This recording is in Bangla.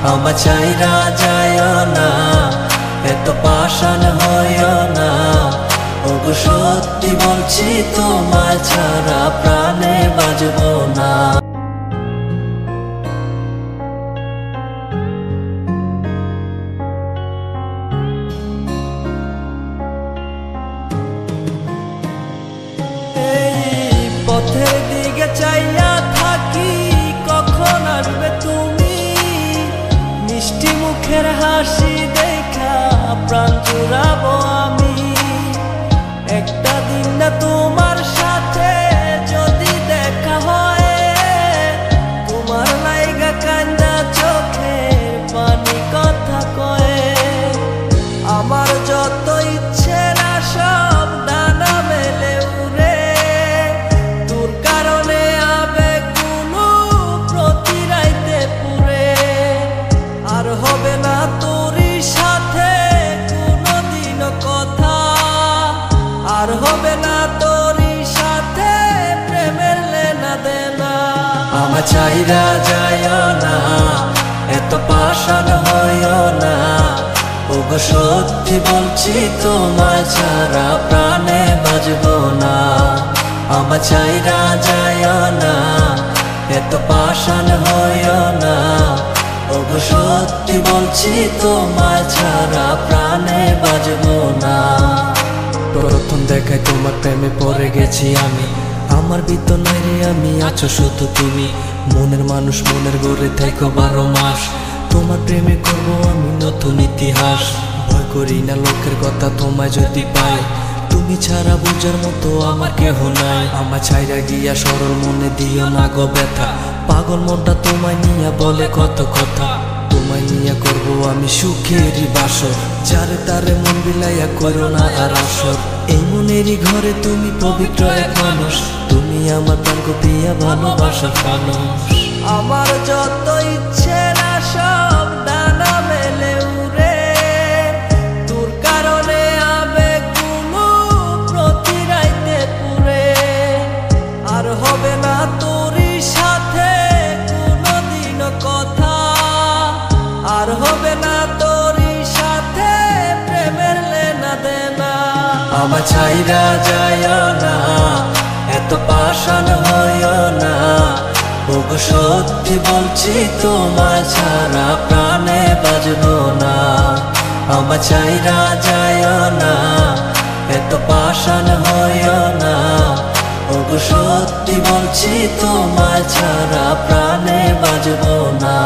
আমার চাইরা যাইও না, এত পাষাণ হইও না। ওগো সত্যি বলছি তোমায় ছাড়া প্রাণে বাঁচবো না। পথের দিকে চাইয়া থাকি, কখন আসবে তুমি? মিষ্টি মুখের হাসি দেখা প্রাণ জুড়াবো আমি। একটা দিন না তোমার সাথে যদি দেখা হয়, তোমার লাইগা কান্না চোখের পানি কথা কয়ে। আমার যত ইচ্ছে না সব ডানা মেলে উড়ে, তোর কারণে আবেগ গুলো প্রতি রাইতে পুরে। আর হবে না তোরই সাথে কোনোদিনও কথা, আর হবে না তোরই সাথে প্রেমের লেনা দেনা। আমার চাইরা যাইও না, এত পাষাণ হইও না। ওগো সত্যি বলছি তোমায় ছাড়া প্রাণে বাঁচবো না। আমার চাইরা যাইও না, এত পাষাণ হইও না। ওগো সত্যি বলছি তোমায় ছাড়া প্রাণে বাঁচবো না। প্রথম দেখায় তোমার প্রেমে পড়ে গেছি আমি। আমার ভিতর নাই রে আমি, আছো শুধু তুমি। মনের মানুষ মনের গড়ে থেকো 12 মাস। তোমার প্রেমে করবো আমি নতুন ইতিহাস। ভয় করি না লোকের কথা তোমায় যদি পাই, তুমি ছাড়া বুঝার মতো আমার কেহ নাই। আমার ছাইরা গিয়া সরল মনে দিও না গো ব্যথা। পাগল মনটা তোমায় নিয়ে বলে কত কথা। তোমায় নিয়ে করবো আমি সুখেরই বাসর, যারে তারে মন বিলাইয়া করো না আর আসর। এই মনেরই ঘরে তুমি পবিত্র এক মানুষ, তুমি আমার প্রাণ প্রিয়া ভালোবাসার মানুষ। আমার যত ইচ্ছে না সব ডানা মেলে উড়ে, তোর কারণে আবেগ গুলো প্রতি রাইতে পুরে। আর হবে না তোরই সাথে কোনোদিনও কথা, আর হবে না তোরই সাথে প্রেমের লেনা দেনা। আমার চাইরা যাইও না, এত পাষাণ হইও না। ওগো সত্যি বলছি তোমায় ছাড়া প্রাণে বাঁচবো না। আমার চাইরা যাইও না, এত পাষাণ হইও না। ওগো সত্যি বলছি তোমায় ছাড়া প্রাণে বাঁচবো না।